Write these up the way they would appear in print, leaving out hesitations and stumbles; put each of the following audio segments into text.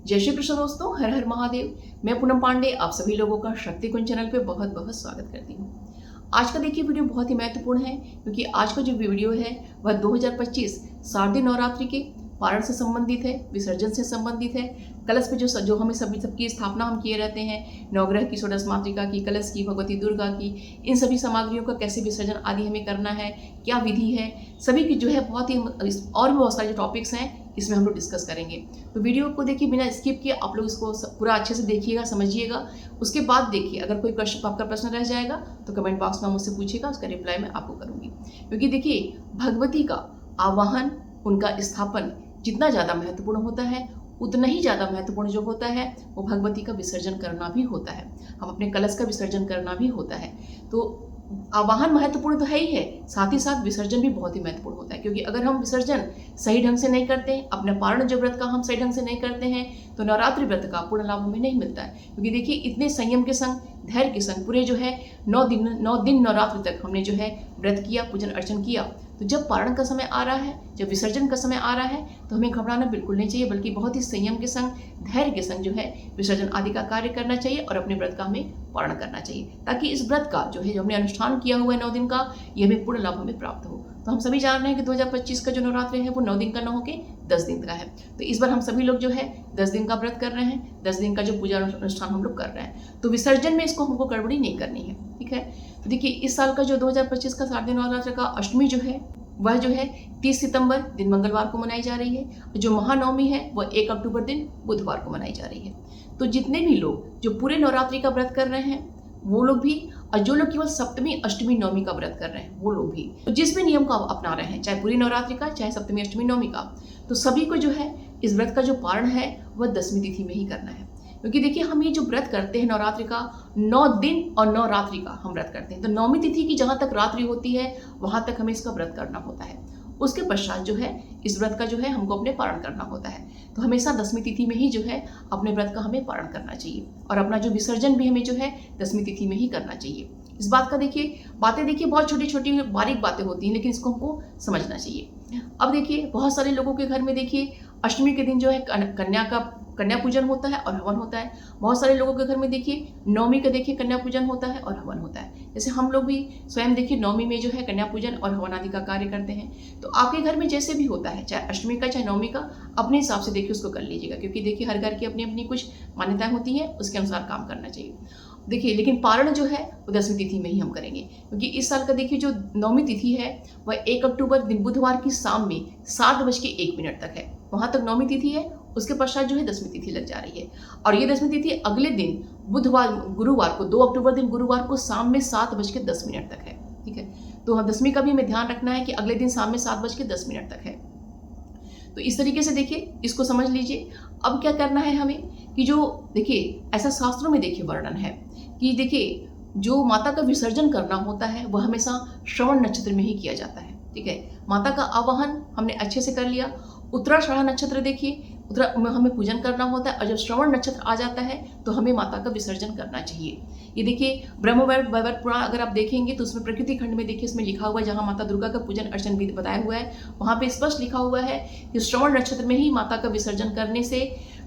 जय श्री कृष्ण दोस्तों, हर हर महादेव। मैं पूनम पांडे आप सभी लोगों का शक्ति कुंज चैनल पे बहुत बहुत स्वागत करती हूँ। आज का देखिए वीडियो बहुत ही महत्वपूर्ण है क्योंकि आज का जो वीडियो है वह 2025 शारदीय नवरात्रि के पारण से संबंधित है, विसर्जन से संबंधित है। कलश पे जो हमें सबकी स्थापना हम किए रहते हैं, नवग्रह की, षोडश मातृका की, कलश की, भगवती दुर्गा की, इन सभी सामग्रियों का कैसे विसर्जन आदि हमें करना है, क्या विधि है, सभी की जो है बहुत ही और भी बहुत सारे जो टॉपिक्स हैं इसमें हम लोग डिस्कस करेंगे। तो वीडियो को देखिए बिना स्किप किए आप लोग इसको पूरा अच्छे से देखिएगा, समझिएगा। उसके बाद देखिए अगर कोई आपका प्रश्न रह जाएगा तो कमेंट बॉक्स में मुझसे पूछिएगा, उसका रिप्लाई मैं आपको करूँगी। क्योंकि देखिए भगवती का आवाहन, उनका स्थापन जितना ज़्यादा महत्वपूर्ण होता है उतना ही ज़्यादा महत्वपूर्ण जो होता है वो भगवती का विसर्जन करना भी होता है। हम अपने कलश का विसर्जन करना भी होता है। तो आवाहन महत्वपूर्ण तो है ही है, साथ ही साथ विसर्जन भी बहुत ही महत्वपूर्ण होता है। क्योंकि अगर हम विसर्जन सही ढंग से नहीं करते हैं, अपने पारण जो व्रत का हम सही ढंग से नहीं करते हैं, तो नवरात्रि व्रत का पूर्ण लाभ हमें नहीं मिलता है। क्योंकि देखिए इतने संयम के संग, धैर्य के संग पूरे जो है 9 दिन नवरात्रि तक हमने जो है व्रत किया, पूजन अर्चन किया। तो जब पारण का समय आ रहा है, जब विसर्जन का समय आ रहा है, तो हमें घबराना बिल्कुल नहीं चाहिए, बल्कि बहुत ही संयम के संग, धैर्य के संग जो है विसर्जन आदि का कार्य करना चाहिए और अपने व्रत का हमें पारण करना चाहिए, ताकि इस व्रत का जो है जो हमने अनुष्ठान किया हुआ है 9 दिन का, ये हमें पूर्ण लाभ हमें प्राप्त हो। तो हम सभी जान रहे हैं कि 2025 का जो नवरात्रि है वो 9 दिन का न होके 10 दिन का है। तो इस बार हम सभी लोग जो है 10 दिन का व्रत कर रहे हैं, 10 दिन का जो पूजा अनुष्ठान हम लोग कर रहे हैं। तो विसर्जन में इसको हमको गड़बड़ी नहीं करनी है, ठीक है। तो देखिए इस साल का जो 2025 का शारदीय नवरात्रि का अष्टमी जो है वह जो है 30 सितंबर दिन मंगलवार को मनाई जा रही है। जो महानवमी है वह 1 अक्टूबर दिन बुधवार को मनाई जा रही है। तो जितने भी लोग जो पूरे नवरात्रि का व्रत कर रहे हैं वो लोग भी, और जो लोग केवल सप्तमी अष्टमी नवमी का व्रत कर रहे हैं वो लोग भी, तो जिस भी नियम को आप अपना रहे हैं, चाहे पूरी नवरात्रि का, चाहे सप्तमी अष्टमी नवमी का, तो सभी को जो है इस व्रत का जो पारण है वह 10वीं तिथि में ही करना है। क्योंकि देखिए हम ये जो व्रत करते हैं नवरात्रि का, 9 दिन और 9 रात्रि का हम व्रत करते हैं। तो 9वीं तिथि की जहाँ तक रात्रि होती है वहाँ तक हमें इसका व्रत करना होता है। उसके पश्चात जो है इस व्रत का जो है हमको अपने पारण करना होता है। तो हमेशा 10वीं तिथि में ही जो है अपने व्रत का हमें पारण करना चाहिए, और अपना जो विसर्जन भी हमें जो है 10वीं तिथि में ही करना चाहिए। इस बात का देखिए बातें देखिए बहुत छोटी छोटी बारीक बातें होती हैं, लेकिन इसको हमको समझना चाहिए। अब देखिए बहुत सारे लोगों के घर में देखिए अष्टमी के दिन जो है कन्या पूजन होता है और हवन होता है। बहुत सारे लोगों के घर में देखिए नवमी का देखिए कन्या पूजन होता है और हवन होता है। जैसे हम लोग भी स्वयं देखिए नवमी में जो है कन्या पूजन और हवन आदि का कार्य करते हैं। तो आपके घर में जैसे भी होता है, चाहे अष्टमी का चाहे नवमी का, अपने हिसाब से देखिए उसको कर लीजिएगा। क्योंकि देखिए हर घर की अपनी अपनी कुछ मान्यताएं होती हैं, उसके अनुसार काम करना चाहिए। देखिए लेकिन पारण जो है वो 10वीं तिथि में ही हम करेंगे। क्योंकि इस साल का देखिए जो 9वीं तिथि है वह 1 अक्टूबर दिन बुधवार की शाम में 7:01 तक है। वहाँ तक 9वीं तिथि है, उसके पश्चात जो है 10वीं तिथि लग जा रही है। और ये 10वीं तिथि अगले दिन गुरुवार को 2 अक्टूबर दिन गुरुवार को शाम में 7:10 तक है, ठीक है। तो हाँ 10वीं का भी हमें ध्यान रखना है कि अगले दिन शाम में 7:10 तक है। तो इस तरीके से देखिए इसको समझ लीजिए। अब क्या करना है हमें कि जो देखिए ऐसा शास्त्रों में देखिए वर्णन है कि देखिए जो माता का विसर्जन करना होता है वह हमेशा श्रवण नक्षत्र में ही किया जाता है, ठीक है। माता का आवाहन हमने अच्छे से कर लिया। उत्तराषाढ़ नक्षत्र देखिए, उत्तरा में हमें पूजन करना होता है, और जब श्रवण नक्षत्र आ जाता है तो हमें माता का विसर्जन करना चाहिए। ये देखिए ब्रह्म वैवर्त पुराण अगर आप देखेंगे तो उसमें प्रकृति खंड में देखिए इसमें लिखा हुआ है, जहाँ माता दुर्गा का पूजन अर्चन भी बताया हुआ है, वहाँ पे स्पष्ट लिखा हुआ है कि श्रवण नक्षत्र में ही माता का विसर्जन करने से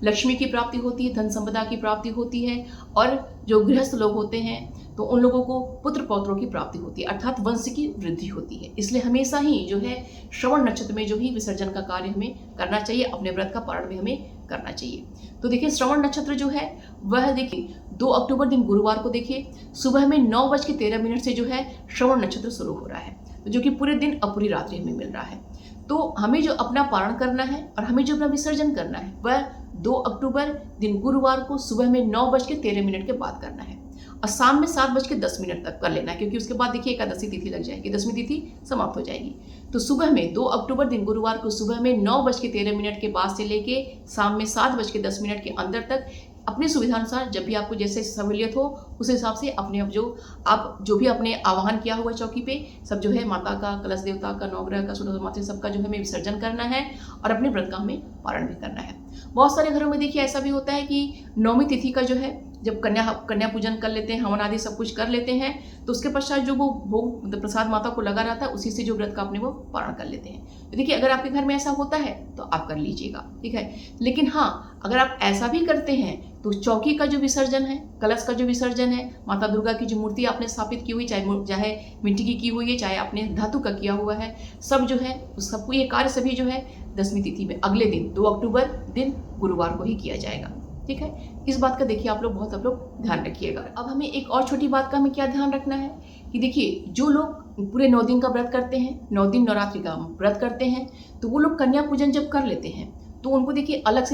लक्ष्मी की प्राप्ति होती है, धन संपदा की प्राप्ति होती है, और जो गृहस्थ लोग होते हैं तो उन लोगों को पुत्र पौत्रों की प्राप्ति होती है, अर्थात वंश की वृद्धि होती है। इसलिए हमेशा ही जो है श्रवण नक्षत्र में जो ही विसर्जन का कार्य हमें करना चाहिए, अपने व्रत का पारण भी हमें करना चाहिए। तो देखिए श्रवण नक्षत्र जो है वह देखिए 2 अक्टूबर दिन गुरुवार को देखिए सुबह में 9:13 से जो है श्रवण नक्षत्र शुरू हो रहा है, जो कि पूरे दिन और पूरी रात्रि हमें मिल रहा है। तो हमें जो अपना पारण करना है और हमें जो अपना विसर्जन करना है वह 2 अक्टूबर दिन गुरुवार को सुबह में 9:13 के बाद करना है, और शाम में 7:10 तक कर लेना है। क्योंकि उसके बाद देखिए एकादशी तिथि लग जाएगी, 10वीं तिथि समाप्त हो जाएगी। तो सुबह में 2 अक्टूबर दिन गुरुवार को सुबह में 9:13 के बाद से लेके शाम में 7:10 के अंदर तक अपनी सुविधानुसार, जब भी आपको जैसे सहूलियत हो उस हिसाब से अपने आप जो भी अपने आवाहन किया हुआ चौकी पे सब जो है माता का, कलश देवता का, नवग्रह का, षोडश मातृका सबका जो हमें विसर्जन करना है और अपने व्रत का हमें पारण भी करना है। बहुत सारे घरों में देखिए ऐसा भी होता है कि 9वीं तिथि का जो है जब कन्या पूजन कर लेते हैं, हवन आदि सब कुछ कर लेते हैं, तो उसके पश्चात जो वो भोग मतलब प्रसाद माता को लगा रहता है, उसी से जो व्रत का अपने वो पारण कर लेते हैं। तो देखिए, अगर आपके घर में ऐसा होता है तो आप कर लीजिएगा, ठीक है। लेकिन हाँ, अगर आप ऐसा भी करते हैं तो चौकी का जो विसर्जन है, कलश का जो विसर्जन है, माता दुर्गा की जो मूर्ति आपने स्थापित की हुई, चाहे मिट्टी की हुई है, चाहे आपने धातु का किया हुआ है, सब जो है उस सबको ये कार्य सभी जो है 10वीं तिथि में अगले दिन 2 अक्टूबर दिन गुरुवार को ही किया जाएगा, ठीक है। इस बात का देखिए आप लोग ध्यान रखिएगा। अब हमें एक और छोटी बात का हमें क्या ध्यान रखना है कि देखिए, जो लोग पूरे 9 दिन का व्रत करते हैं, 9 दिन नवरात्रि का व्रत करते हैं, तो वो लोग कन्या पूजन जब कर लेते हैं तो उनको देखिए अलग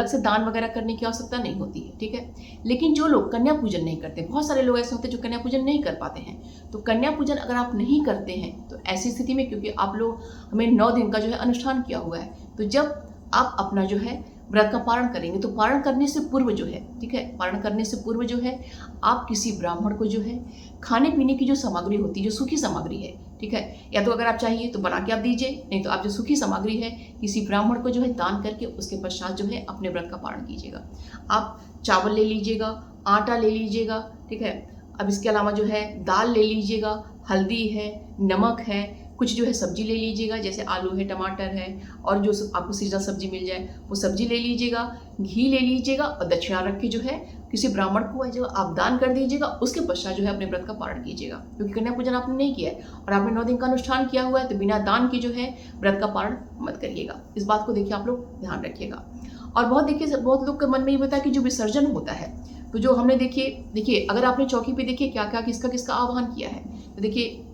से दान वगैरह करने की आवश्यकता नहीं होती है, ठीक है। लेकिन जो लोग कन्या पूजन नहीं करते, बहुत सारे लोग ऐसे होते हैं जो कन्या पूजन नहीं कर पाते हैं, तो कन्या पूजन अगर आप नहीं करते हैं तो ऐसी स्थिति में, क्योंकि आप लोग हमें 9 दिन का जो है अनुष्ठान किया हुआ है, तो जब आप अपना जो है व्रत का पारण करेंगे तो पारण करने से पूर्व जो है, ठीक है, पारण करने से पूर्व जो है आप किसी ब्राह्मण को जो है खाने पीने की जो सामग्री होती है, जो सूखी सामग्री है, ठीक है, या तो अगर आप चाहिए तो बना के आप दीजिए, नहीं तो आप जो सूखी सामग्री है किसी ब्राह्मण को जो है दान करके उसके पश्चात जो है अपने व्रत का पारण कीजिएगा। आप चावल ले लीजिएगा, आटा ले लीजिएगा, ठीक है। अब इसके अलावा जो है दाल ले लीजिएगा, हल्दी है, नमक है, कुछ जो है सब्जी ले लीजिएगा, जैसे आलू है, टमाटर है, और जो आपको सीजनल सब्जी मिल जाए वो सब्जी ले लीजिएगा, घी ले लीजिएगा, और दक्षिणा रख के जो है किसी ब्राह्मण को जो आप दान कर दीजिएगा। उसके पश्चात जो है अपने व्रत का पारण कीजिएगा, क्योंकि कन्या पूजन आपने नहीं किया है और आपने 9 दिन का अनुष्ठान किया हुआ है, तो बिना दान के जो है व्रत का पारण मत करिएगा। इस बात को देखिए आप लोग ध्यान रखिएगा। और बहुत लोग के मन में ये होता है कि जो विसर्जन होता है, तो जो हमने देखिए अगर आपने चौकी पे देखिए क्या क्या किसका आह्वान किया है, तो देखिए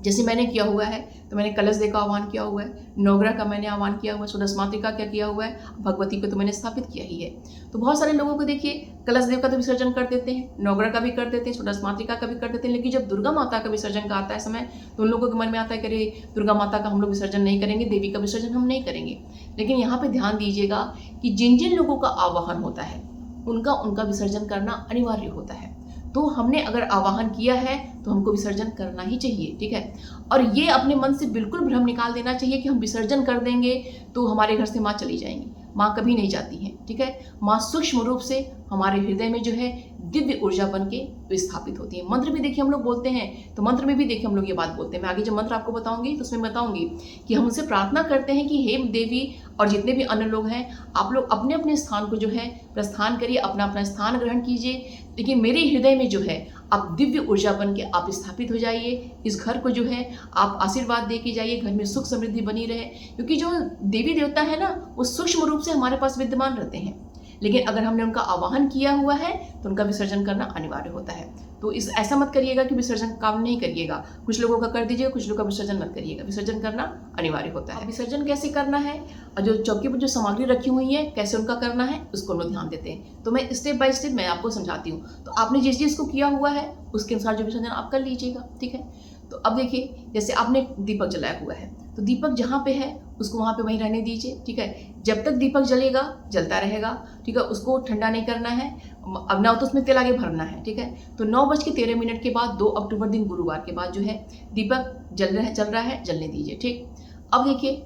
जैसे मैंने किया हुआ है, तो मैंने कलश देव का आह्वान किया हुआ है, नवग्रह का मैंने आह्वान किया हुआ है, षोडश मातृका क्या किया हुआ है, भगवती को तो मैंने स्थापित किया ही है। तो बहुत सारे लोगों को देखिए कलश देव का तो विसर्जन कर देते हैं, नवग्रह का भी कर देते हैं, षोडश मातृका का भी कर देते हैं, लेकिन जब दुर्गा माता का विसर्जन का आता है समय, तो उन लोगों के मन में आता है कि अरे दुर्गा माता का हम लोग विसर्जन नहीं करेंगे, देवी का विसर्जन हम नहीं करेंगे। लेकिन यहाँ पे ध्यान दीजिएगा कि जिन जिन लोगों का आवाहन होता है उनका विसर्जन करना अनिवार्य होता है। तो हमने अगर आवाहन किया है तो हमको विसर्जन करना ही चाहिए, ठीक है। और ये अपने मन से बिल्कुल भ्रम निकाल देना चाहिए कि हम विसर्जन कर देंगे तो हमारे घर से माँ चली जाएंगी। माँ कभी नहीं जाती है, ठीक है। माँ सूक्ष्म रूप से हमारे हृदय में जो है दिव्य ऊर्जा बन के स्थापित होती है। मंत्र भी देखिए हम लोग बोलते हैं, तो मंत्र में भी देखिए हम लोग ये बात बोलते हैं। मैं आगे जब मंत्र आपको बताऊंगी तो उसमें बताऊंगी कि हम उनसे प्रार्थना करते हैं कि हे देवी और जितने भी अन्य लोग हैं, आप लोग अपने अपने स्थान को जो है प्रस्थान करिए, अपना अपना स्थान ग्रहण कीजिए, लेकिन मेरे हृदय में जो है आप दिव्य ऊर्जा बन के आप स्थापित हो जाइए। इस घर को जो है आप आशीर्वाद दे के जाइए, घर में सुख समृद्धि बनी रहे, क्योंकि जो देवी देवता है ना वो सूक्ष्म रूप से हमारे पास विद्यमान रहते हैं, लेकिन अगर हमने उनका आवाहन किया हुआ है तो उनका विसर्जन करना अनिवार्य होता है। तो ऐसा मत करिएगा कि विसर्जन काम नहीं करिएगा, कुछ लोगों का कर दीजिएगा, कुछ लोगों का विसर्जन मत करिएगा, विसर्जन करना अनिवार्य होता है। विसर्जन कैसे करना है और जो चौकी पर जो सामग्री रखी हुई है कैसे उनका करना है उसको हम लोग ध्यान देते हैं। तो मैं स्टेप बाय स्टेप मैं आपको समझाती हूँ। तो आपने जिस चीज़ को किया हुआ है उसके अनुसार जो विसर्जन आप कर लीजिएगा, ठीक है। तो अब देखिए जैसे आपने दीपक जलाया हुआ है, तो दीपक जहाँ पे है उसको वहाँ पे वहीं रहने दीजिए, ठीक है। जब तक दीपक जलेगा जलता रहेगा, ठीक है, उसको ठंडा नहीं करना है, अब ना तो उसमें तेल आगे भरना है, ठीक है। तो 9:13 के बाद 2 अक्टूबर दिन गुरुवार के बाद जो है दीपक चल रहा है जलने दीजिए, ठीक। अब देखिए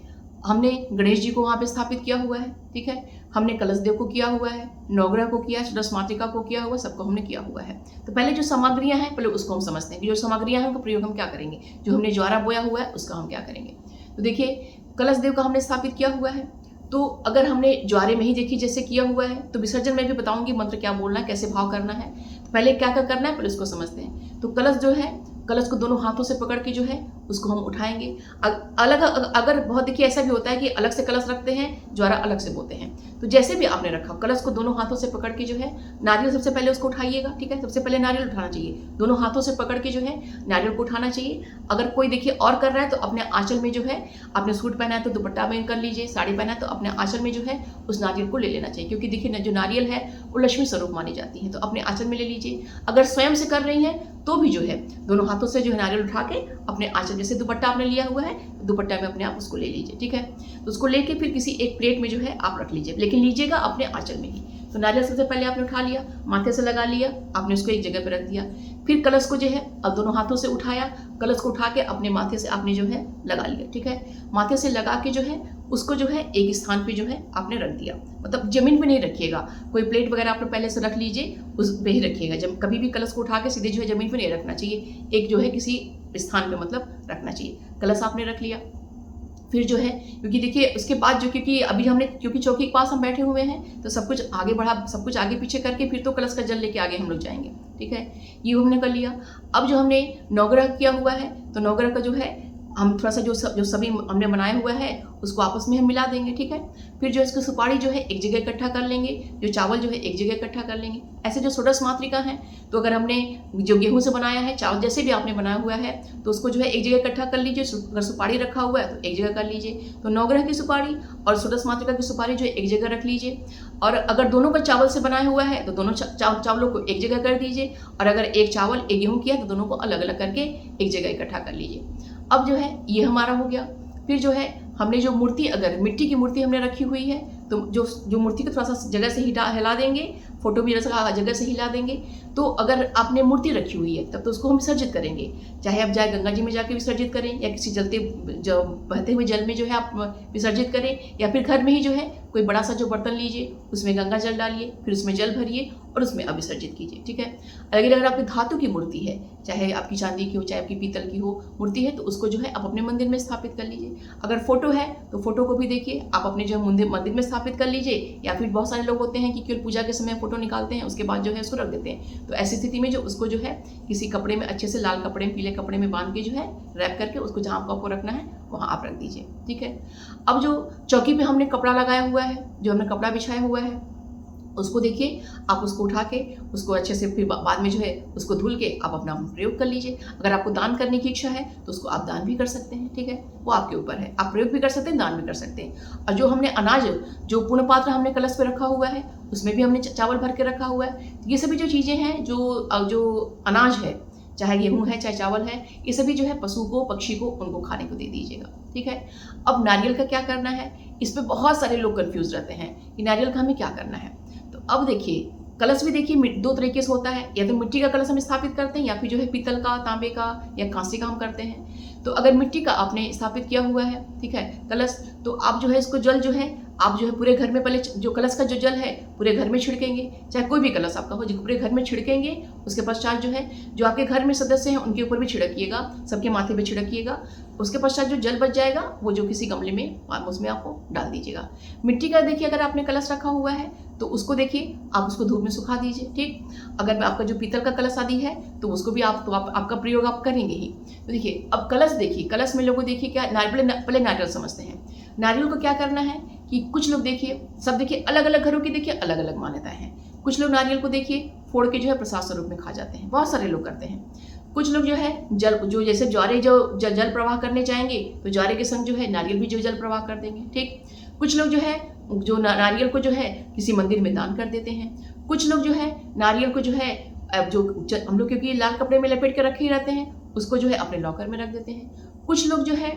हमने गणेश जी को वहाँ पे स्थापित किया हुआ है, ठीक है, हमने कलश देव को किया हुआ है, नवग्रह को किया, षोडश मातृका को किया हुआ, सबको हमने किया हुआ है। तो पहले जो सामग्रियाँ हैं पहले उसको हम समझते हैं कि जो सामग्रियाँ हैं उनका प्रयोग हम क्या करेंगे, जो हमने ज्वारा बोया हुआ है उसका हम क्या करेंगे। तो देखिए कलश देव का हमने स्थापित किया हुआ है, तो अगर हमने ज्वारे में ही देखिए जैसे किया हुआ है, तो विसर्जन में भी बताऊंगी मंत्र क्या बोलना है, कैसे भाव करना है। तो पहले क्या क्या करना है पहले उसको समझते हैं। तो कलश जो है, कलश को दोनों हाथों से पकड़ के जो है उसको हम उठाएंगे। अगर बहुत देखिए ऐसा भी होता है कि अलग से कलश रखते हैं, ज्वारा अलग से बोते हैं, तो जैसे भी आपने रखा कलश को दोनों हाथों से पकड़ के जो है नारियल सबसे पहले उसको उठाइएगा, ठीक है। सबसे पहले नारियल उठाना चाहिए, दोनों हाथों से पकड़ के जो है नारियल को उठाना चाहिए। अगर कोई देखिए और कर रहा है तो अपने आंचल में जो है, आपने सूट पहना है तो दुपट्टा में कर लीजिए, साड़ी पहना है तो अपने आंचल में जो है उस नारियल को ले लेना चाहिए, क्योंकि देखिए जो नारियल है वो लक्ष्मी स्वरूप मानी जाती है, तो अपने आंचल में ले लीजिए। अगर स्वयं से कर रही हैं तो भी जो है दोनों हाथों से जो है नारियल उठा के अपने आंचल, जैसे दुपट्टा आपने लिया हुआ है दुपट्टा में अपने आप उसको ले लीजिए, ठीक है। तो उसको लेके फिर किसी एक प्लेट में जो है आप रख लीजिए, लेकिन लीजिएगा अपने आंचल में ही। तो नारियल सबसे पहले आपने उठा लिया, माथे से लगा लिया, आपने उसको एक जगह पर रख दिया। फिर कलश को जो है अब दोनों हाथों से उठाया, कलश को उठा के अपने माथे से आपने जो है लगा लिया, ठीक है। माथे से लगा के जो है उसको जो है एक स्थान पे जो है आपने रख दिया, मतलब जमीन पे नहीं रखिएगा, कोई प्लेट वगैरह आपने पहले से रख लीजिए, उस पे ही रखिएगा। जब कभी भी कलश को उठा के सीधे जो है जमीन पे नहीं रखना चाहिए, एक जो है किसी स्थान पे मतलब रखना चाहिए। कलश आपने रख लिया, फिर जो है क्योंकि देखिए उसके बाद जो, क्योंकि अभी हमने क्योंकि चौकी के पास हम बैठे हुए हैं तो सब कुछ आगे बढ़ा, सब कुछ आगे पीछे करके फिर तो कलश का जल लेके आगे हम लोग जाएंगे, ठीक है, ये हमने कर लिया। अब जो हमने नवग्रह किया हुआ है तो नवग्रह का जो है हम थोड़ा सा जो सभी हमने बनाया हुआ है उसको आपस में हम मिला देंगे, ठीक है। फिर जो इसको सुपारी जो है एक जगह इकट्ठा कर लेंगे, जो चावल जो है एक जगह इकट्ठा कर लेंगे। ऐसे जो षोडश मातृका है तो अगर हमने जो गेहूं से बनाया है, चावल जैसे भी आपने बनाया हुआ है तो उसको जो है एक जगह इकट्ठा कर लीजिए। अगर सुपारी रखा हुआ है तो एक जगह कर लीजिए। तो नवग्रह की सुपारी और षोडश मातृका की सुपारी जो है एक जगह रख लीजिए। और अगर दोनों का चावल से बनाया हुआ है तो दोनों चावलों को एक जगह कर दीजिए। और अगर एक चावल एक गेहूँ किया तो दोनों को अलग अलग करके एक जगह इकट्ठा कर लीजिए। अब जो है ये हमारा हो गया। फिर जो है हमने जो मूर्ति, अगर मिट्टी की मूर्ति हमने रखी हुई है तो जो मूर्ति को थोड़ा सा जगह से हिला देंगे, फोटो भी जगह से हिला देंगे। तो अगर आपने मूर्ति रखी हुई है तब तो उसको हम विसर्जित करेंगे, चाहे आप जाए गंगा जी में जाके विसर्जित करें या किसी बहते हुए जल में जो है आप विसर्जित करें, या फिर घर में ही जो है कोई बड़ा सा जो बर्तन लीजिए, उसमें गंगा जल डालिए, फिर उसमें जल भरिए और उसमें अविसर्जित कीजिए, ठीक है। अगर आपकी धातु की मूर्ति है, चाहे आपकी चांदी की हो चाहे आपकी पीतल की हो मूर्ति है, तो उसको जो है आप अपने मंदिर में स्थापित कर लीजिए। अगर फोटो है तो फोटो को भी देखिए आप अपने जो मंदिर में स्थापित कर लीजिए, या फिर बहुत सारे लोग होते हैं कि केवल पूजा के समय फोटो निकालते हैं उसके बाद जो है उसको रख देते हैं। तो ऐसी स्थिति में जो उसको जो है किसी कपड़े में अच्छे से, लाल कपड़े में, पीले कपड़े में बांध के जो है रैप करके उसको जहाँ आपको रखना है वहाँ आप रख दीजिए, ठीक है। अब जो चौकी पे हमने कपड़ा लगाया हुआ है, जो हमने कपड़ा बिछाया हुआ है, उसको देखिए आप उसको उठा के उसको अच्छे से फिर बाद में जो है उसको धुल के आप अपना प्रयोग कर लीजिए। अगर आपको दान करने की इच्छा है तो उसको आप दान भी कर सकते हैं, ठीक है, वो आपके ऊपर है। आप प्रयोग भी कर सकते हैं, दान भी कर सकते हैं। और जो हमने अनाज, जो पूर्ण पात्र हमने कलश पे रखा हुआ है उसमें भी हमने चावल भर के रखा हुआ है। ये सभी जो चीज़ें हैं, जो अनाज है, चाहे गेहूँ है चाहे चावल है, ये सभी जो है पशु को, पक्षी को, उनको खाने को दे दीजिएगा, ठीक है। अब नारियल का क्या करना है, इस पर बहुत सारे लोग कंफ्यूज रहते हैं कि नारियल का हमें क्या करना है। तो अब देखिए कलश भी देखिए दो तरीके से होता है, या तो मिट्टी का कलश हम स्थापित करते हैं या फिर जो है पीतल का, तांबे का या कांसे का हम करते हैं। तो अगर मिट्टी का आपने स्थापित किया हुआ है, ठीक है, कलश, तो आप जो है इसको जल जो है आप जो है पूरे घर में, पहले जो कलश का जो जल है पूरे घर में छिड़केंगे, चाहे कोई भी कलश आपका हो, जो पूरे घर में छिड़केंगे। उसके पश्चात जो है जो आपके घर में सदस्य हैं उनके ऊपर भी छिड़किएगा, सबके माथे पे छिड़किएगा। उसके पश्चात जो जल बच जाएगा वो जो किसी गमले में उसमें आपको डाल दीजिएगा। मिट्टी का देखिए अगर आपने कलश रखा हुआ है तो उसको देखिए आप उसको धूप में सुखा दीजिए, ठीक। अगर आपका जो पीतल का कलश आदि है तो उसको भी आपका प्रयोग आप करेंगे ही। तो देखिए अब कलश देखिए, कलश में लोगों देखिए क्या, पहले नारियल समझते हैं। नारियल को क्या करना है कि कुछ लोग देखिए, सब देखिए अलग अलग घरों की देखिए अलग अलग मान्यताएं हैं। कुछ लोग नारियल को देखिए फोड़ के जो है प्रसाद स्वरूप में खा जाते हैं, बहुत सारे लोग करते हैं। कुछ लोग जो है जो जैसे ज्वारे जो जल प्रवाह करने जाएंगे तो ज्वारे के संग जो है नारियल भी जो जल प्रवाह कर देंगे, ठीक। कुछ लोग जो है जो नारियल को जो है किसी मंदिर में दान कर देते हैं। कुछ लोग जो है नारियल को जो है जो हम लोग क्योंकि लाल कपड़े में लपेट के रखे ही रहते हैं उसको जो है अपने लॉकर में रख देते हैं। कुछ लोग जो है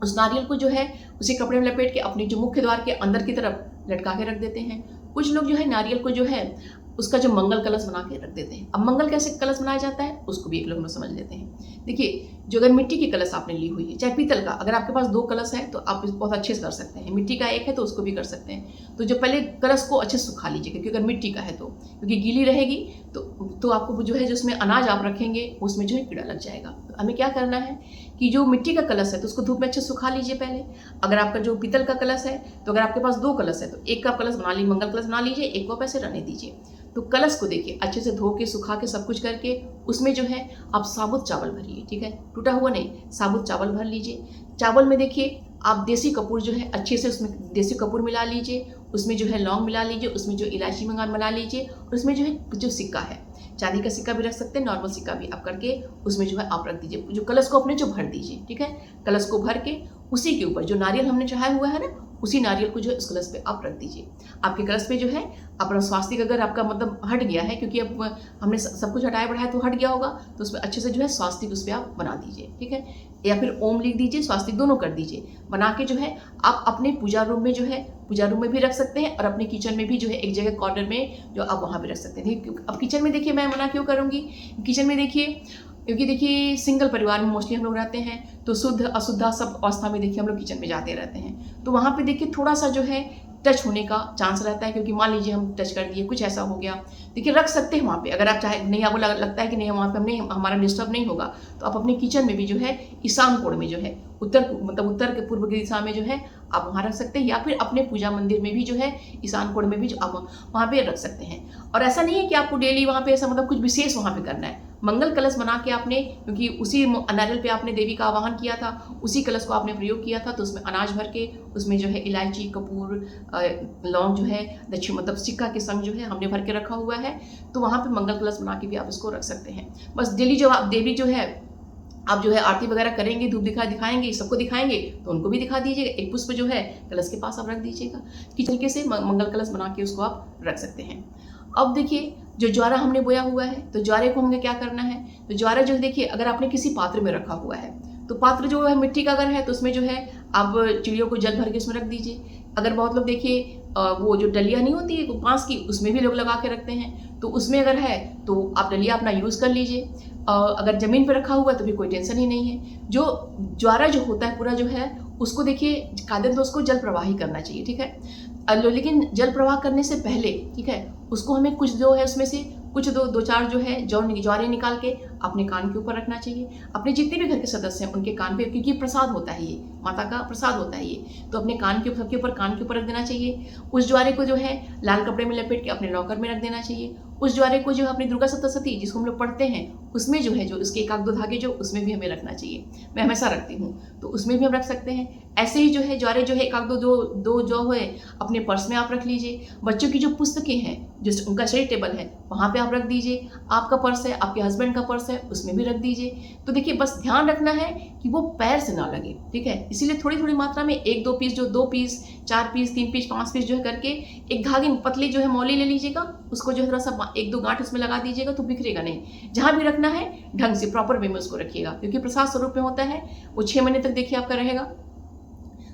उस नारियल को जो है उसी कपड़े में लपेट के अपनी जो मुख्य द्वार के अंदर की तरफ लटका के रख देते हैं। कुछ लोग जो है नारियल को जो है उसका जो मंगल कलश बना के रख देते हैं। अब मंगल कैसे कलश बनाया जाता है उसको भी एक लोग समझ लेते हैं। देखिए जो अगर मिट्टी की कलश आपने ली हुई है चाहे पीतल का, अगर आपके पास 2 कलश है तो आप बहुत अच्छे से कर सकते हैं। मिट्टी का एक है तो उसको भी कर सकते हैं। तो जो पहले कलश को अच्छे से सुखा लीजिए, क्योंकि अगर मिट्टी का है तो क्योंकि गीली रहेगी तो आपको जो है जो उसमें अनाज आप रखेंगे उसमें जो है कीड़ा लग जाएगा। तो हमें क्या करना है कि जो मिट्टी का कलश है तो उसको धूप में अच्छे सुखा लीजिए पहले। अगर आपका जो पीतल का कलश है तो अगर आपके पास 2 कलश है तो एक का कलश बना लीजिए, मंगल कलश बना लीजिए, एक को ऐसे रहने दीजिए। तो कलश को देखिए अच्छे से धो के सुखा के सब कुछ करके उसमें जो है आप साबुत चावल भरिए, ठीक है, टूटा हुआ नहीं, साबुत चावल भर लीजिए। चावल में देखिए आप देसी कपूर जो है अच्छे से उसमें देसी कपूर मिला लीजिए, उसमें जो है लौंग मिला लीजिए, उसमें जो इलायची मिला लीजिए, और उसमें जो है जो सिक्का है, चांदी का सिक्का भी रख सकते हैं, नॉर्मल सिक्का भी आप करके उसमें जो है आप रख दीजिए। जो कलश को अपने जो भर दीजिए, ठीक है, कलश को भर के उसी के ऊपर जो नारियल हमने चढ़ाया हुआ है ना उसी नारियल को जो है उस कलश पे आप रख दीजिए। आपके कलश पे जो है अपना स्वास्तिक अगर आपका मतलब हट गया है, क्योंकि अब हमने सब कुछ हटाया बढ़ाया तो हट गया होगा, तो उसमें अच्छे से जो है स्वास्तिक उस पर आप बना दीजिए, ठीक है, या फिर ओम लिख दीजिए, स्वास्तिक दोनों कर दीजिए। बना के जो है आप अपने पूजा रूम में जो है पूजा रूम में भी रख सकते हैं और अपने किचन में भी जो है एक जगह कॉर्नर में जो आप वहाँ भी रख सकते हैं। अब किचन में देखिए मैं मना क्यों करूँगी, किचन में देखिए क्योंकि देखिए सिंगल परिवार में मोस्टली हम लोग रहते हैं, तो शुद्ध अशुद्ध सब अवस्था में देखिए हम लोग किचन में जाते रहते हैं, तो वहाँ पे देखिए थोड़ा सा जो है टच होने का चांस रहता है। क्योंकि मान लीजिए हम टच कर दिए, कुछ ऐसा हो गया, देखिए रख सकते हैं वहाँ पे, अगर आप चाहे नहीं, आपको लगता है कि नहीं वहाँ पे हमने हमारा डिस्टर्ब नहीं होगा, तो आप अपने किचन में भी जो है ईशान कोण में जो है उत्तर के पूर्व की दिशा में जो है आप वहाँ रख सकते हैं, या फिर अपने पूजा मंदिर में भी जो है ईशान कोण में भी जो आप वहाँ पे रख सकते हैं। और ऐसा नहीं है कि आपको डेली वहाँ पे ऐसा कुछ विशेष वहाँ पे करना है। मंगल कलश बना के आपने, क्योंकि उसी नारियल पे आपने देवी का आवाहन किया था, उसी कलश को आपने प्रयोग किया था, तो उसमें अनाज भर के उसमें जो है इलायची, कपूर, लौंग जो है दक्षिण सिक्का के संग जो है हमने भर के रखा हुआ है, तो वहाँ पे मंगल कलश बना के भी आप इसको रख सकते हैं। बस डेली जो आप देवी जो है आप जो है आरती वगैरह करेंगे, धूप दिखाएंगे, सबको दिखाएंगे, तो उनको भी दिखा दीजिएगा। एक पुष्प जो है कलश के पास आप रख दीजिएगा। किस तरीके से मंगल कलश बना के उसको आप रख सकते हैं। अब देखिए जो ज्वारा हमने बोया हुआ है, तो ज्वारे को हमें क्या करना है, तो ज्वारा जो देखिए अगर आपने किसी पात्र में रखा हुआ है, तो पात्र जो है मिट्टी का अगर है तो उसमें जो है आप चिड़ियों को जल भर के उसमें रख दीजिए। अगर बहुत लोग देखिए वो जो डलिया नहीं होती है बांस की, उसमें भी लोग लगा के रखते हैं, तो उसमें अगर है तो आप डलिया अपना यूज़ कर लीजिए। अगर ज़मीन पर रखा हुआ है तो भी कोई टेंशन ही नहीं है। जो ज्वारा जो होता है पूरा जो है उसको देखिए कायदे तो उसको जल प्रवाह ही करना चाहिए, ठीक है। लेकिन जल प्रवाह करने से पहले, ठीक है, उसको हमें कुछ जो है उसमें से कुछ दो चार जो है ज्वारे निकाल के अपने कान के ऊपर रखना चाहिए। अपने जितने भी घर के सदस्य हैं उनके कान पे, क्योंकि प्रसाद होता है, ये माता का प्रसाद होता है ये, तो अपने कान के सबके ऊपर कान के ऊपर रख देना चाहिए। उस ज्वारे को जो है लाल कपड़े में लपेट के अपने लॉकर में रख देना चाहिए। उस ज्वारे को जो है अपनी दुर्गा सप्तशती जिसको हम लोग पढ़ते हैं उसमें जो है जो उसके एक आध दो धागे जो उसमें भी हमें रखना चाहिए। मैं हमेशा रखती हूँ, तो उसमें भी हम रख सकते हैं। ऐसे ही जो है ज्वारे जो है एक आध दो जो है अपने पर्स में आप रख लीजिए। बच्चों की जो पुस्तकें हैं, जो उनका स्टडी टेबल है, वहाँ पे आप रख दीजिए। आपका पर्स है, आपके हस्बैंड का पर्स है, उसमें भी रख दीजिए। तो देखिए बस ध्यान रखना है कि वो पैर से ना लगे, ठीक है। इसीलिए थोड़ी थोड़ी मात्रा में एक दो पीस, जो 2 पीस, 4 पीस, 3 पीस, 5 पीस जो है करके एक धागे में पतली जो है मौली ले लीजिएगा, उसको जो है थोड़ा सा 1-2 गांठ उसमें लगा दीजिएगा, तो बिखरेगा नहीं। जहाँ भी रखना है ढंग से प्रॉपर वे में उसको रखिएगा, क्योंकि प्रसाद स्वरूप में होता है। वो 6 महीने तक देखिए आपका रहेगा।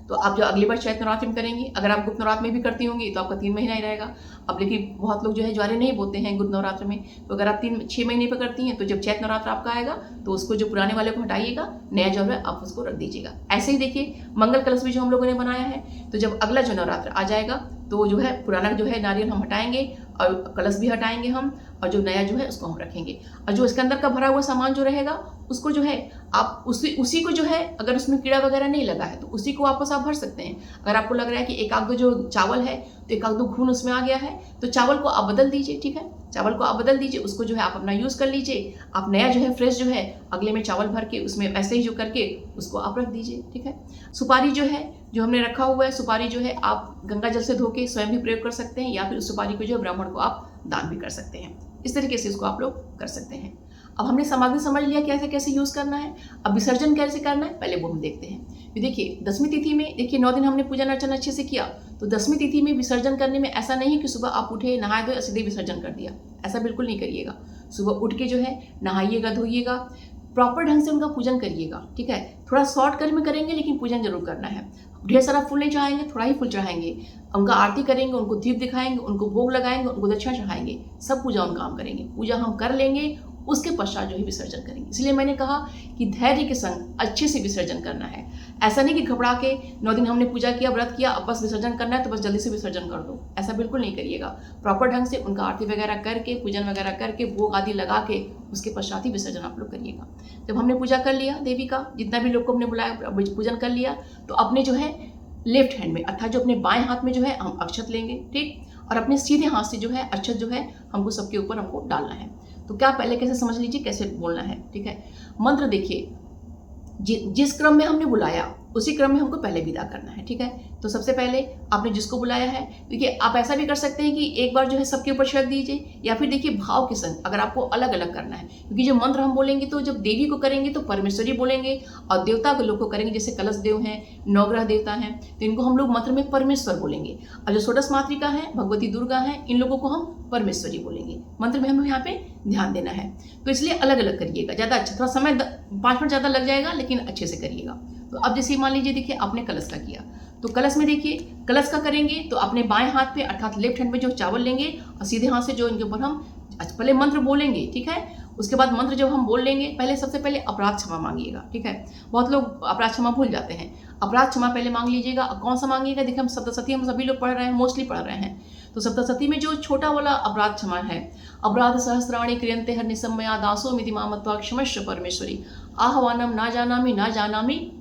तो आप जो अगली बार चैत्र नवरात्र में करेंगी, अगर आप गुप्त नवरात्र में भी करती होंगी तो आपका 3 महीना ही रहेगा। अब लेकिन बहुत लोग जो है ज्वारे नहीं बोते हैं गुप्त नवरात्र में, तो अगर आप 6 महीने पर करती हैं तो जब चैत्र नवरात्र आपका आएगा तो उसको जो पुराने वाले को हटाइएगा, नया जो है आप उसको रख दीजिएगा। ऐसे ही देखिए मंगल कलश भी जो हम लोगों ने बनाया है, तो जब अगला जो नवरात्र आ जाएगा तो जो है पुराना जो है नारियल हम हटाएंगे और कलश भी हटाएंगे हम, और जो नया जो है उसको हम रखेंगे। और जो इसके अंदर का भरा हुआ सामान जो रहेगा उसको जो है आप उसी को जो है, अगर उसमें कीड़ा वगैरह नहीं लगा है तो उसी को वापस आप भर सकते हैं। अगर आपको लग रहा है कि एक आध दो जो चावल है तो एक आध दो घून उसमें आ गया है, तो चावल को आप बदल दीजिए, ठीक है। चावल को आप बदल दीजिए, उसको जो है आप अपना यूज़ कर लीजिए। आप नया जो है फ्रेश जो है अगले में चावल भर के उसमें ऐसे ही जो करके उसको आप रख दीजिए, ठीक है। सुपारी जो है जो हमने रखा हुआ है, सुपारी जो है आप गंगा जल से धो के स्वयं भी प्रयोग कर सकते हैं, या फिर उस सुपारी को जो है ब्राह्मण को आप दान भी कर सकते हैं। इस तरीके से इसको आप लोग कर सकते हैं। अब हमने सामग्री समझ लिया कैसे कैसे यूज़ करना है। अब विसर्जन कैसे करना है पहले वो हम देखते हैं। तो देखिए 10वीं तिथि में देखिए 9 दिन हमने पूजन अर्चन अच्छे से किया, तो 10वीं तिथि में विसर्जन करने में ऐसा नहीं है कि सुबह आप उठे, नहाए धोए सीधे विसर्जन कर दिया, ऐसा बिल्कुल नहीं करिएगा। सुबह उठ के जो है नहाइएगा, धोइएगा, प्रॉपर ढंग से उनका पूजन करिएगा, ठीक है। थोड़ा शॉर्ट कर में करेंगे लेकिन पूजन जरूर करना है। ढेर सारा फूल नहीं चढ़ाएंगे, थोड़ा ही फूल चढ़ाएंगे, उनका आरती करेंगे, उनको दीप दिखाएंगे, उनको भोग लगाएंगे, उनको दक्षिणा चढ़ाएंगे, सब पूजा उनका हम करेंगे। पूजा हम कर लेंगे, उसके पश्चात जो है विसर्जन करेंगे। इसलिए मैंने कहा कि धैर्य के संग अच्छे से विसर्जन करना है। ऐसा नहीं कि घबरा के 9 दिन हमने पूजा किया, व्रत किया, अब बस विसर्जन करना है तो बस जल्दी से विसर्जन कर दो, ऐसा बिल्कुल नहीं करिएगा। प्रॉपर ढंग से उनका आरती वगैरह करके, पूजन वगैरह करके, भोग आदि लगा के उसके पश्चात ही विसर्जन आप लोग करिएगा। जब हमने पूजा कर लिया देवी का, जितना भी लोग को हमने बुलाया, पूजन कर लिया, तो अपने जो है लेफ्ट हैंड में अर्थात जो अपने बाएं हाथ में जो है हम अक्षत लेंगे, ठीक, और अपने सीधे हाथ से जो है अक्षत जो है हमको सबके ऊपर हमको डालना है। तो क्या पहले कैसे समझ लीजिए कैसे बोलना है, ठीक है। मंत्र देखिए जिस क्रम में हमने बुलाया उसी क्रम में हमको पहले विदा करना है, ठीक है। तो सबसे पहले आपने जिसको बुलाया है, देखिए आप ऐसा भी कर सकते हैं कि एक बार जो है सबके ऊपर छिड़क दीजिए, या फिर देखिए भाव के संग अगर आपको अलग अलग करना है, क्योंकि जो मंत्र हम बोलेंगे तो जब देवी को करेंगे तो परमेश्वरी बोलेंगे, और देवता को लोग को करेंगे जैसे कलश देव हैं, नवग्रह देवता हैं, तो इनको हम लोग मंत्र में परमेश्वर बोलेंगे। और जो षोडश मातृका है, भगवती दुर्गा है, इन लोगों को हम परमेश्वरी बोलेंगे। मंत्र में हमें यहाँ पे ध्यान देना है, तो इसलिए अलग अलग करिएगा। ज़्यादा अच्छा, थोड़ा समय 5 मिनट ज़्यादा लग जाएगा लेकिन अच्छे से करिएगा। तो अब जैसे मान लीजिए देखिए आपने कलश का किया, तो कलश में देखिए कलश का करेंगे तो अपने बाएं हाथ पे अर्थात लेफ्ट हैंड में जो चावल लेंगे और सीधे हाथ से जो इनके ऊपर हम पहले मंत्र बोलेंगे, ठीक है। उसके बाद मंत्र जब हम बोल लेंगे, पहले सबसे पहले अपराध क्षमा मांगिएगा, ठीक है। बहुत लोग अपराध क्षमा भूल जाते हैं। अपराध क्षमा पहले मांग लीजिएगा। कौन सा मांगिएगा? देखिए, हम सप्तशती हम सभी लोग पढ़ रहे हैं, मोस्टली पढ़ रहे हैं। तो सप्तशती में जो छोटा वाला अपराध क्षमा है, अपराध सहस्राणि क्रियन्ते हरनिशं मया दासो मिति मामत्वा क्षमस्व परमेश्वरी आह्वानम ना जानामि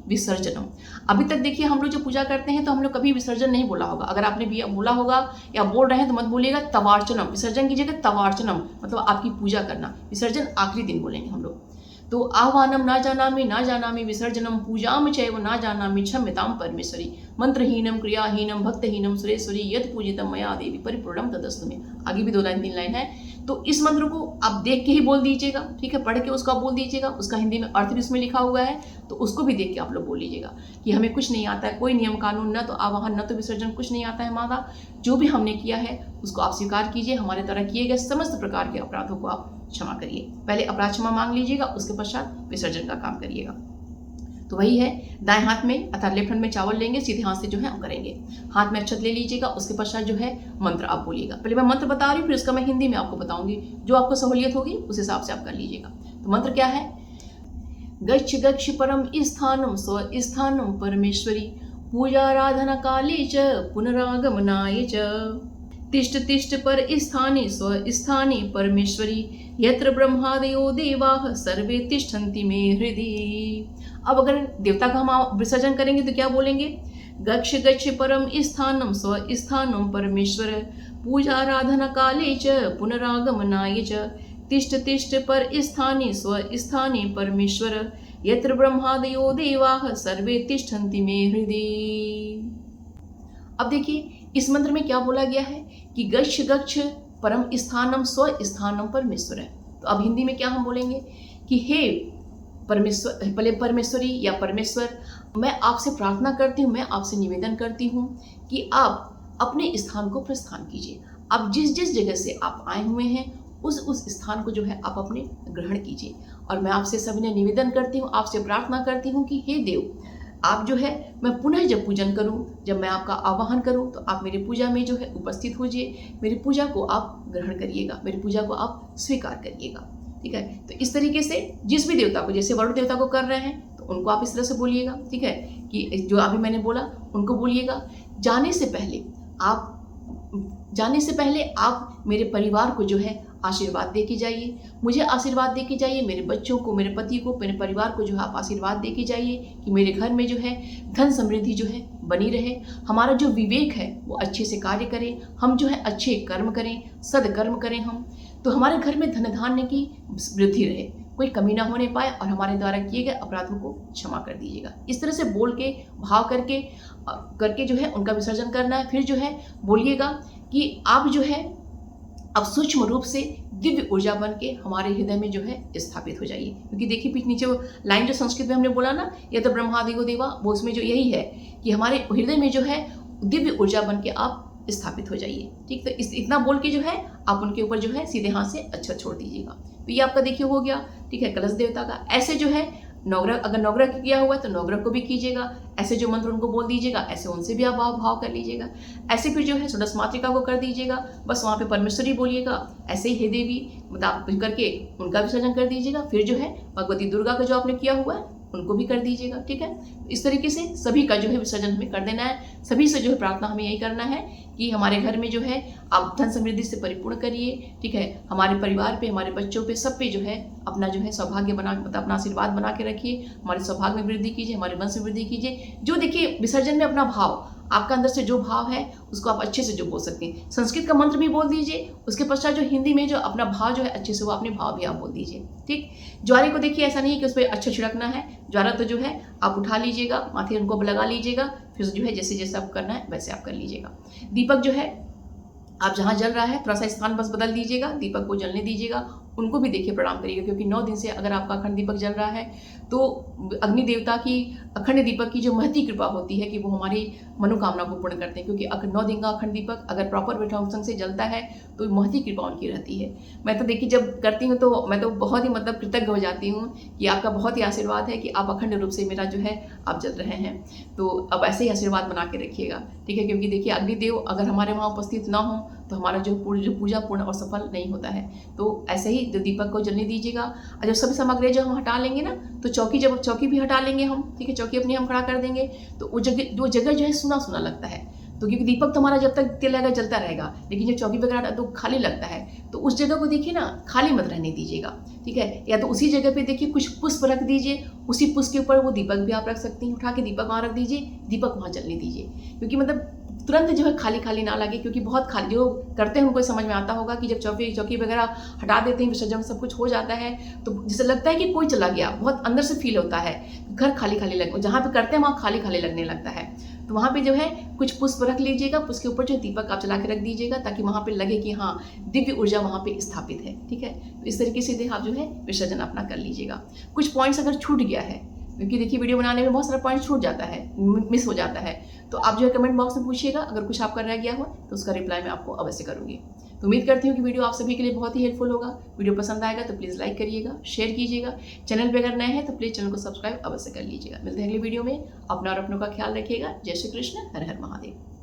विसर्जनम। अभी तक देखिए, हम लोग जो पूजा करते हैं तो हम लोग कभी विसर्जन नहीं बोला होगा। अगर आपने भी बोला होगा या बोल रहे हैं तो मत बोलिएगा तवार्चनम। विसर्जन की जगह तवार्चनम, मतलब आपकी पूजा करना। विसर्जन आखिरी दिन बोलेंगे हम लोग। तो आह्वानम ना जानामि विसर्जनम पूजाम चैव ना जानामि क्षम्यताम परमेश्वरी मंत्रहीनम क्रियाहीनम भक्तहीनम सुरेश्वरी यद पूजितम मया देवी परिपूर्णम तदस्तु में। आगे भी 2 लाइन 3 लाइन है। तो इस मंत्र को आप देख के ही बोल दीजिएगा, ठीक है। पढ़ के उसको आप बोल दीजिएगा। उसका हिंदी में अर्थ भी उसमें लिखा हुआ है, तो उसको भी देख के आप लोग बोल लीजिएगा कि हमें कुछ नहीं आता है, कोई नियम कानून, न तो आवाहन न तो विसर्जन, कुछ नहीं आता है माता। जो भी हमने किया है उसको आप स्वीकार कीजिए। हमारे द्वारा किए गए समस्त प्रकार के अपराधों को आप क्षमा करिए। पहले अपराध क्षमा मांग लीजिएगा, उसके पश्चात विसर्जन का काम करिएगा। तो वही है, दाएं हाथ में अर्थात लेफ्ट हैंड में चावल लेंगे, सीधे हाथ से जो है आप करेंगे। हाथ में अक्षत ले लीजिएगा, उसके पश्चात जो है मंत्र आप बोलिएगा। पहले मैं मंत्र बता रही हूँ, फिर उसका मैं हिंदी में आपको बताऊंगी। जो आपको सहूलियत होगी उस हिसाब से आप कर लीजिएगा। तो मंत्र क्या है? गच्छ गच्छ परम स्थानम स्वस्थानम परमेश्वरी पूजाराधना काले च पुनरागमनाय च तिष्ठ तिष्ठ पर स्थाने स्वस्थाने परमेश्वरी यत्र ब्रह्मादयो देवाः सर्वे तिष्ठन्ति मे हृदि। अब अगर देवता का हम विसर्जन करेंगे तो क्या बोलेंगे? गच्छ गच्छ परम स्थानम स्वस्थानम परमेश्वर पूजाराधना काले च पुनरागमनाय च तिष्ठ तिष्ठ पर स्थाने स्वस्थाने परमेश्वर यत्र ब्रह्मादयो देवाः सर्वे तिष्ठन्ति मे हृदि। अब देखिए, इस मंत्र में क्या बोला गया है कि गच्छ गच्छ परम स्थानम स्वस्थानम परमेश्वर है। तो अब हिंदी में क्या हम बोलेंगे कि हे परमेश्वर, भले परमेश्वरी या परमेश्वर, मैं आपसे प्रार्थना करती हूँ, मैं आपसे निवेदन करती हूँ कि आप अपने स्थान को प्रस्थान कीजिए। आप जिस जिस जगह से आप आए हुए हैं उस स्थान को जो है आप अपने ग्रहण कीजिए। और मैं आपसे सविनय निवेदन करती हूँ, आपसे प्रार्थना करती हूँ कि हे देव, आप जो है, मैं पुनः जब पूजन करूं, जब मैं आपका आवाहन करूं, तो आप मेरी पूजा में जो है उपस्थित होइए। मेरी पूजा को आप ग्रहण करिएगा, मेरी पूजा को आप स्वीकार करिएगा, ठीक है। तो इस तरीके से जिस भी देवता को, जैसे वरुण देवता को कर रहे हैं तो उनको आप इस तरह से बोलिएगा, ठीक है, कि जो अभी मैंने बोला उनको बोलिएगा। जाने से पहले आप मेरे परिवार को जो है आशीर्वाद दे के जाइए, मुझे आशीर्वाद दे के जाइए, मेरे बच्चों को, मेरे पति को, मेरे परिवार को जो है आप आशीर्वाद दे के जाइए कि मेरे घर में जो है धन समृद्धि जो है बनी रहे। हमारा जो विवेक है वो अच्छे से कार्य करें, हम जो है अच्छे कर्म करें, सदकर्म करें हम, तो हमारे घर में धन धान्य की वृद्धि रहे, कोई कमी ना होने पाए, और हमारे द्वारा किए गए अपराधों को क्षमा कर दीजिएगा। इस तरह से बोल के, भाव करके जो है उनका विसर्जन करना है। फिर जो है बोलिएगा कि आप जो है अब सूक्ष्म रूप से दिव्य ऊर्जा बन के हमारे हृदय में जो है स्थापित हो जाइए। क्योंकि देखिए, पीछे नीचे वो लाइन जो संस्कृत में हमने बोला ना, ये तो ब्रह्मादिगो देवा, वो उसमें जो यही है कि हमारे हृदय में जो है दिव्य ऊर्जा बन के आप स्थापित हो जाइए, ठीक। तो इतना बोल के जो है आप उनके ऊपर जो है सीधे हाथ से अक्षत छोड़ दीजिएगा। तो ये आपका देखिए हो गया, ठीक है, कलश देवता का। ऐसे जो है नवग्रह, अगर नवग्रह किया हुआ है तो नवग्रह को भी कीजिएगा। ऐसे जो मंत्र उनको बोल दीजिएगा, ऐसे उनसे भी आप भाव कर लीजिएगा। ऐसे फिर जो है षोडश मातृका को कर दीजिएगा, बस वहाँ पे परमेश्वरी बोलिएगा। ऐसे ही हे देवी मतलब करके उनका विसर्जन कर दीजिएगा। फिर जो है भगवती दुर्गा का जो आपने किया हुआ है उनको भी कर दीजिएगा, ठीक है। इस तरीके से सभी का जो है विसर्जन हमें कर देना है। सभी से जो है प्रार्थना हमें यही करना है कि हमारे घर में जो है आप धन समृद्धि से परिपूर्ण करिए, ठीक है। हमारे परिवार पे, हमारे बच्चों पे, सब पे जो है अपना जो है सौभाग्य बना, मतलब अपना आशीर्वाद बना के रखिए। हमारे सौभाग्य में वृद्धि कीजिए, हमारे वंश में वृद्धि कीजिए। जो देखिए विसर्जन में अपना भाव, आपका अंदर से जो भाव है उसको आप अच्छे से जो बोल सकते हैं। संस्कृत का मंत्र भी बोल दीजिए, उसके पश्चात जो हिंदी में जो अपना भाव जो है अच्छे से वो अपने भाव भी आप बोल दीजिए, ठीक। ज्वारे को देखिए ऐसा नहीं है कि उस पर अच्छा छिड़कना है। ज्वारा तो जो है आप उठा लीजिएगा, माथे उनको लगा लीजिएगा, फिर जो है जैसे जैसे आप करना है वैसे आप कर लीजिएगा। दीपक जो है आप जहाँ जल रहा है थोड़ा सा स्थान बस बदल दीजिएगा, दीपक को जलने दीजिएगा। उनको भी देखिए प्रणाम करिएगा, क्योंकि 9 दिन से अगर आपका अखंड दीपक जल रहा है तो अग्नि देवता की अखंड दीपक की जो महती कृपा होती है कि वो हमारी मनोकामना को पूर्ण करते हैं। क्योंकि 9 दिन का अखंड दीपक अगर प्रॉपर विधान से जलता है तो महती कृपा उनकी रहती है। मैं तो देखिए जब करती हूँ तो मैं तो बहुत ही मतलब कृतज्ञ हो जाती हूँ कि आपका बहुत ही आशीर्वाद है कि आप अखंड रूप से मेरा जो है आप जल रहे हैं। तो अब ऐसे ही आशीर्वाद बना के रखिएगा, ठीक है। क्योंकि देखिए अग्निदेव अगर हमारे वहाँ उपस्थित ना हो तो हमारा जो पूजा पूर्ण और सफल नहीं होता है। तो ऐसे ही जो दीपक को जलने दीजिएगा। और जब सभी सामग्री जब हम हटा लेंगे ना, तो चौकी भी हटा लेंगे हम, ठीक है, चौकी अपनी हम खड़ा कर देंगे। तो वो जगह जो है सुना सुना लगता है, तो क्योंकि दीपक तो हमारा जब तक तेल रहेगा जलता रहेगा, लेकिन जब चौकी वगैरह तो खाली लगता है, तो उस जगह को देखिए ना खाली मत रहने दीजिएगा, ठीक है। या तो उसी जगह पे देखिए कुछ पुष्प रख दीजिए, उसी पुष्प के ऊपर वो दीपक भी आप रख सकती हैं, उठा के दीपक वहाँ रख दीजिए, दीपक वहाँ जलने दीजिए। क्योंकि मतलब तुरंत जो है खाली खाली ना लगे, क्योंकि बहुत खाली जो करते हैं उनको समझ में आता होगा कि जब चौकी वगैरह हटा देते हैं, विसर्जन सब कुछ हो जाता है, तो जैसे लगता है कि कोई चला गया, बहुत अंदर से फील होता है, घर खाली खाली लग, जहाँ पे करते हैं वहाँ खाली खाली लगने लगता है। तो वहाँ पे जो है कुछ पुष्प रख लीजिएगा, पुष्प के ऊपर जो दीपक आप जला के रख दीजिएगा, ताकि वहाँ पे लगे कि हाँ दिव्य ऊर्जा वहाँ पे स्थापित है, ठीक है। तो इस तरीके से आप जो है विसर्जन अपना कर लीजिएगा। कुछ पॉइंट्स अगर छूट गया है, क्योंकि देखिए वीडियो बनाने में बहुत सारा पॉइंट छूट जाता है, मिस हो जाता है, तो आप जो है कमेंट बॉक्स में पूछिएगा। अगर कुछ आपका रह गया हो तो उसका रिप्लाई मैं आपको अवश्य करूँगी। तो उम्मीद करती हूँ कि वीडियो आप सभी के लिए बहुत ही हेल्पफुल होगा। वीडियो पसंद आएगा तो प्लीज़ लाइक करिएगा, शेयर कीजिएगा। चैनल पे अगर नए हैं तो प्लीज़ चैनल को सब्सक्राइब अवश्य कर लीजिएगा। मिलते हैं अगली वीडियो में। अपना और अपनों का ख्याल रखिएगा। जय श्री कृष्ण, हर हर महादेव।